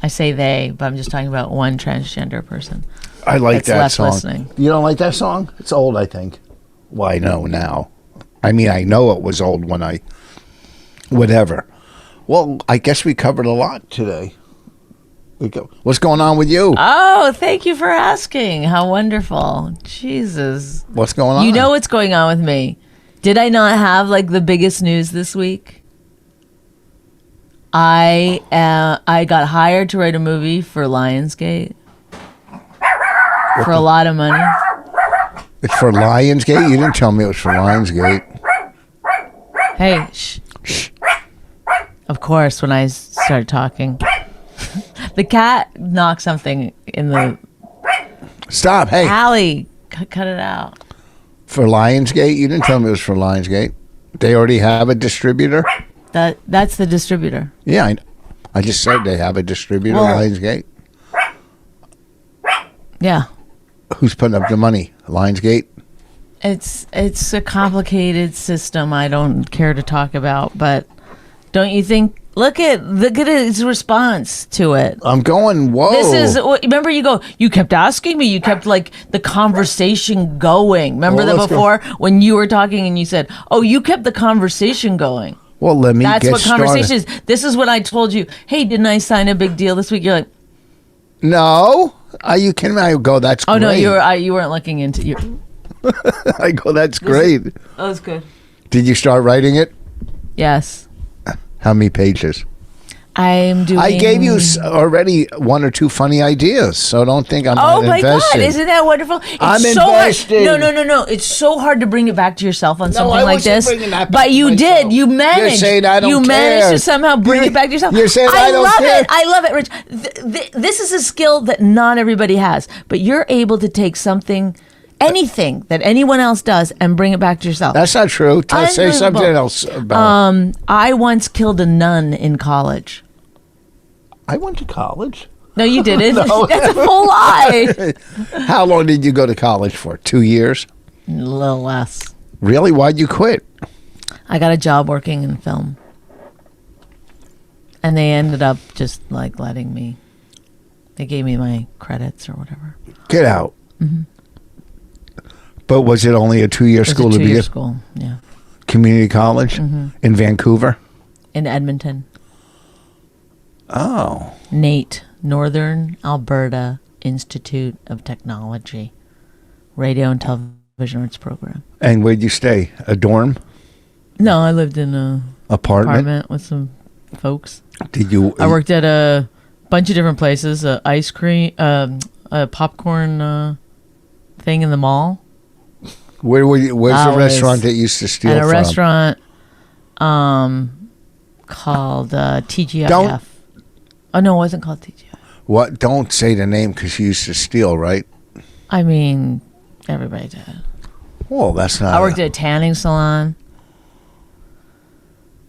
I say they, but I'm just talking about one transgender person. I like That's that left song. listening. You don't like that song? It's old, I think. Well, I know now. I mean, I know it was old when I... Whatever. Well, I guess we covered a lot today. What's going on with you? Oh, thank you for asking. How wonderful. Jesus. What's going on? You know what's going on with me. Did I not have like the biggest news this week? I got hired to write a movie for Lionsgate for a lot of money. It's for Lionsgate? You didn't tell me it was for Lionsgate. Hey, shh. Of course, when I started talking. The cat knocked something in the... Stop, hey. Allie, cut it out. For Lionsgate? You didn't tell me it was for Lionsgate. They already have a distributor? That's the distributor. Yeah, I just said they have a distributor, Well- Lionsgate. Yeah. Who's putting up the money? Lionsgate? It's a complicated system I don't care to talk about, but don't you think... Look at his response to it. I'm going, whoa. This is, remember you kept asking me, you kept like the conversation going. Remember Well, that let's before when you were talking and you said, oh, you kept the conversation going. Well, let me That's get what started. conversation is. This is when I told you, hey, didn't I sign a big deal this week? You're like, No. Are you kidding me? I go, that's oh great. no, you weren't looking into you. I go, that's great. That was good. Did you start writing it? Yes. How many pages? I'm doing... I gave you already one or two funny ideas, so don't think I'm Oh not my invested. God! Isn't that wonderful? It's I'm so invested. hard. No. It's so hard to bring it back to yourself on something I like wasn't this. bringing that back But to you myself. did. You managed. You're saying I don't You care. managed to somehow bring it back to yourself. You're saying I don't love care. it. I love it, Rich. This is a skill that not everybody has, but you're able to take something, anything that anyone else does, and bring it back to yourself. That's not true. Say something Unbelievable. else about I once killed a nun in college. I went to college. No, you didn't. No. That's a full lie. How long did you go to college for? 2 years? A little less. Really? Why'd you quit? I got a job working in film. And they ended up just like letting me. They gave me my credits or whatever. Get out. Mm-hmm. But was it only a 2-year It was school a to two-year begin? school, yeah. Community college in Vancouver? In Edmonton. Oh. NATE, Northern Alberta Institute of Technology. Radio and Television Arts Program. And where'd you stay? A dorm? No, I lived in a apartment with some folks. Did you? I worked at a bunch of different places. Ice cream, a popcorn thing in the mall. Where were you? Where's the restaurant that you used to steal at a from? restaurant called TGIF. Don't- Oh no, it wasn't called TGIF. What? Don't say the name because you used to steal, right? I mean, everybody did. Well, that's not. I worked at a tanning salon.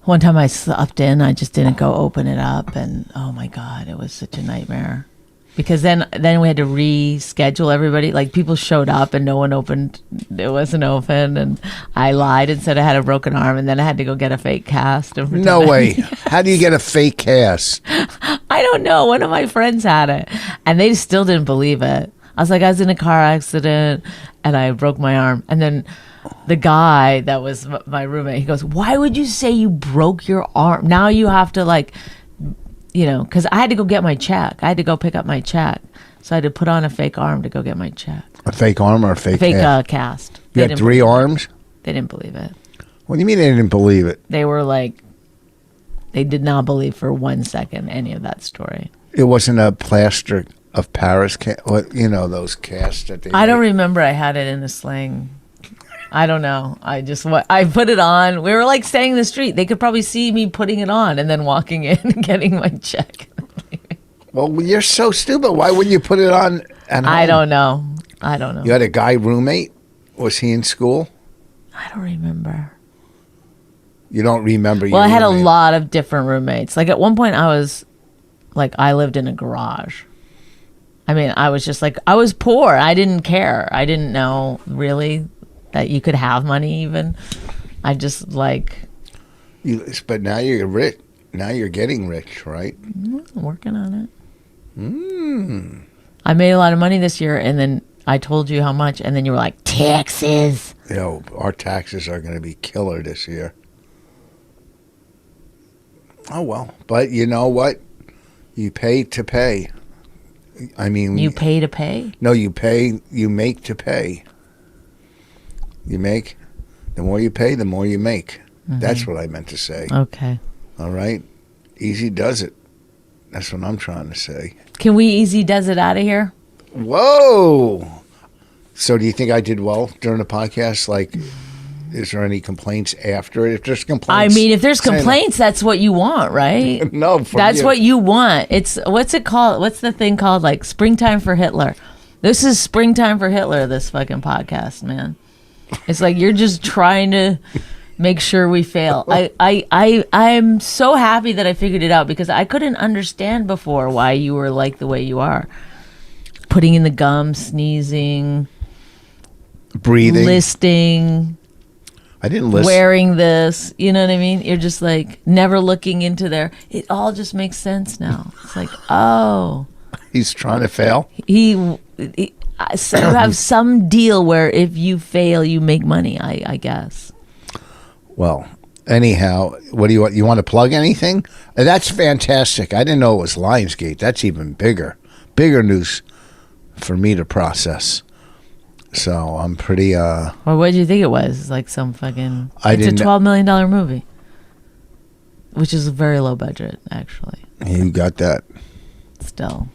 One time I slept in, I just didn't go open it up, and oh my God, it was such a nightmare. Because then we had to reschedule everybody. Like people showed up and no one opened. It wasn't open, and I lied and said I had a broken arm, and then I had to go get a fake cast. And No way. How do you get a fake cast? I don't know. One of my friends had it, and they still didn't believe it. I was like, I was in a car accident, and I broke my arm. And then the guy that was my roommate, he goes, "Why would you say you broke your arm? Now you have to like you know, because I had to go get my check. I had to go pick up my check. So I had to put on a fake arm to go get my check. A fake arm or a fake Cast. You had 3 arms? They didn't believe it. What do you mean they didn't believe it? They were like, they did not believe for 1 second any of that story. It wasn't a plaster of Paris cast, you know, those casts that they I don't make. remember I had it in a sling. I don't know. I put it on. We were like staying in the street. They could probably see me putting it on and then walking in and getting my check. Well, you're so stupid. Why wouldn't you put it on at home? I don't know. You had a guy roommate? Was he in school? I don't remember. You don't remember your Well, I had a roommate. lot of different roommates. Like at one point I lived in a garage. I mean, I was just like, I was poor. I didn't care. I didn't know really that you could have money even. I just like... But now you're rich. Now you're getting rich, right? I'm working on it. I made a lot of money this year, and then I told you how much, and then you were like, taxes. Yo, our taxes are going to be killer this year. Oh, well. But you know what? You pay to pay. I mean... You pay to pay? No, you make to pay. You make... The more you pay, the more you make. That's what I meant to say. Okay. All right? Easy does it. That's what I'm trying to say. Can we easy does it out of here? Whoa! So do you think I did well during the podcast? Like, is there any complaints after it? If there's complaints... I mean, if there's complaints, that's what you want, right? No, that's what you want. It's, what's it called? What's the thing called? Like springtime for Hitler. This is springtime for Hitler, this fucking podcast, man. It's like you're just trying to make sure we fail. I'm so happy that I figured it out because I couldn't understand before why you were like the way you are. Putting in the gum, sneezing, breathing, listing. I didn't listen. Wearing this, you know what I mean? You're just like never looking into there. It all just makes sense now. It's like, oh, he's trying to fail. So you have some deal where if you fail, you make money. I guess. Well, anyhow, what do you want? You want to plug anything? That's fantastic. I didn't know it was Lionsgate. That's even bigger news for me to process. So I'm pretty. Well, what did you think it was? It's like some fucking. It's a $12 million movie, which is a very low budget, actually. You got that. Still.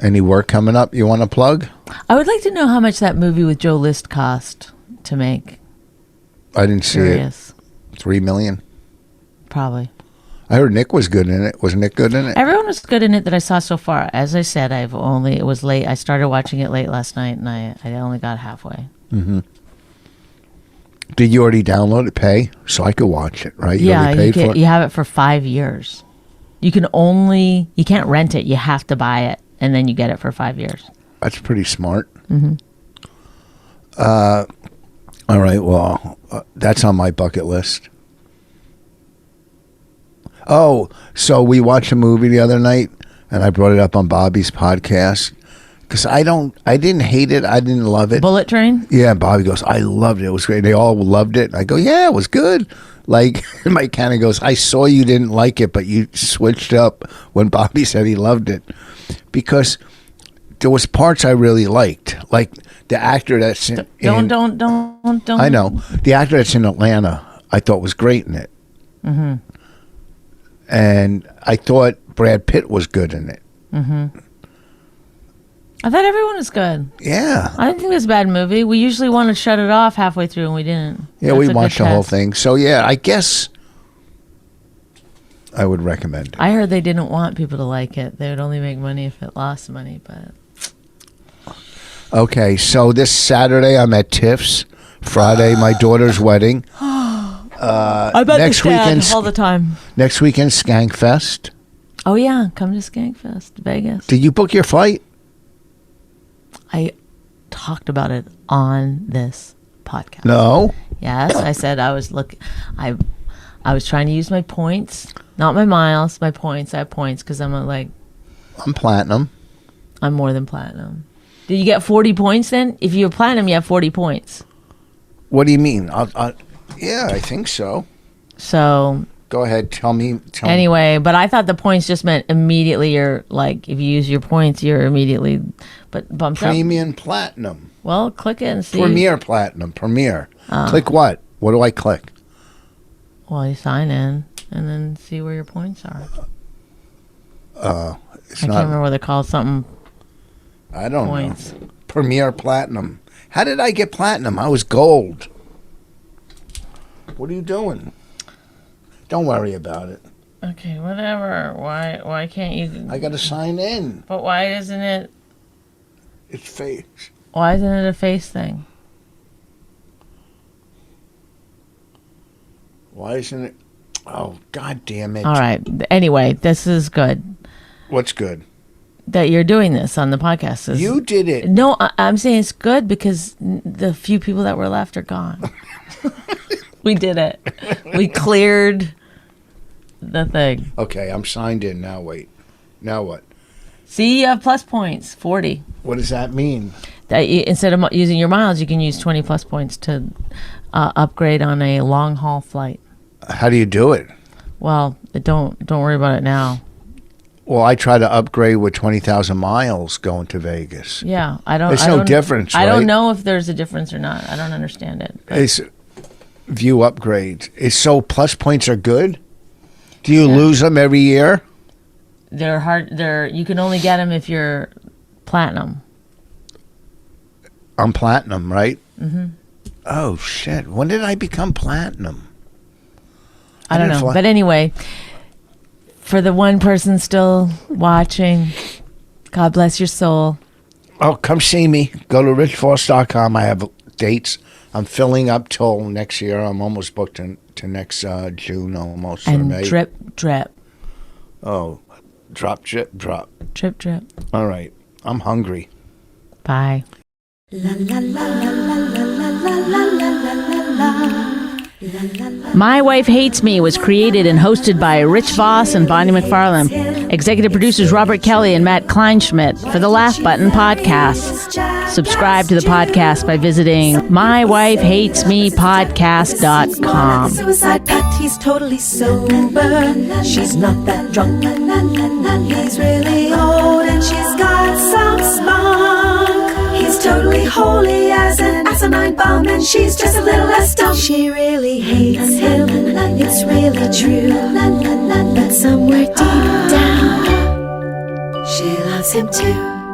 Any work coming up you want to plug? I would like to know how much that movie with Joe List cost to make. I didn't see it. $3 million. Probably. I heard Nick was good in it. Was Nick good in it? Everyone was good in it that I saw so far. As I said, it was late. I started watching it late last night, and I only got halfway. Mm-hmm. Did you already download it, pay? So I could watch it, right? Yeah, you have it for 5 years. You can't rent it. You have to buy it, and then you get it for 5 years. That's pretty smart. Mm-hmm. All right, well, that's on my bucket list. Oh, so we watched a movie the other night, and I brought it up on Bobby's podcast because I didn't hate it, I didn't love it. Bullet Train? Yeah, Bobby goes, I loved it. It was great. They all loved it. I go, yeah, it was good. Like, Mike kind of goes, I saw you didn't like it, but you switched up when Bobby said he loved it because there was parts I really liked, like the actor that's in. Don't. I know the actor that's in Atlanta. I thought was great in it. Mm-hmm. And I thought Brad Pitt was good in it. Mm-hmm. I thought everyone was good. Yeah. I didn't think it was a bad movie. We usually want to shut it off halfway through, and we didn't. Yeah, we watched the whole thing. So, yeah, I guess I would recommend it. I heard they didn't want people to like it. They would only make money if it lost money, but... Okay, so this Saturday I'm at Tiff's. Friday, my daughter's wedding. I bet next weekend all the time. Next weekend, Skankfest. Oh yeah, come to Skankfest, Vegas. Did you book your flight? I talked about it on this podcast. No. Yes, I said I was I was trying to use my points, not my miles, my points. I have points because I'm platinum. I'm more than platinum. Did you get 40 points then? If you're platinum, you have 40 points. What do you mean? Yeah, I think so. So Go ahead. Tell me. Anyway, but I thought the points just meant immediately you're like, if you use your points, you're immediately, but bumped up. Premium Platinum. Well, click it and see. Premier Platinum. Premier. Click what? What do I click? Well, you sign in and then see where your points are. I can't remember what they're called. Something. I don't points. know. Premier Platinum. How did I get Platinum? I was gold. What are you doing? Don't worry about it. Okay, whatever. Why can't you? I got to sign in. But why isn't it? It's face. Why isn't it a face thing? Why isn't it? Oh, God damn it. All right. Anyway, this is good What's good? that you're doing this on the podcast. You did it. No, I'm saying it's good because the few people that were left are gone. We did it. We cleared the thing. Okay, I'm signed in. Now wait. Now what? See, you have plus points, 40. What does that mean? That you, instead of using your miles, you can use 20 plus points to upgrade on a long haul flight. How do you do it? Well, don't worry about it now. Well, I try to upgrade with 20,000 miles going to Vegas. Yeah, I don't. There's I no don't- difference, I right? don't know if there's a difference or not. I don't understand it. But It's view upgrades. Is so plus points are good? Do you lose them every year? they're hard. You can only get them if you're platinum. I'm platinum, right? Mm-hmm. Oh, shit. When did I become platinum? I don't didn't know. fly- But anyway, for the one person still watching, God bless your soul. Oh, come see me. Go to richforce.com. I have dates. I'm filling up till next year. I'm almost booked to next June almost. Or And May. drip, drip. Oh, drop, drip, drop. Drip, drip. All right. I'm hungry. Bye. My Wife Hates Me was created and hosted by Rich Voss and Bonnie McFarlane. Executive producers Robert Kelly and Matt Kleinschmidt for the Laugh Button podcast. Subscribe to the podcast by visiting mywifehatesmepodcast.com. Suicide pact, he's totally sober. She's not that drunk. He's really old and she's got some spunk. He's totally holy as an asinine bomb, and she's just a little less dumb. She really hates him, it's really true. But somewhere deep down, she loves him too.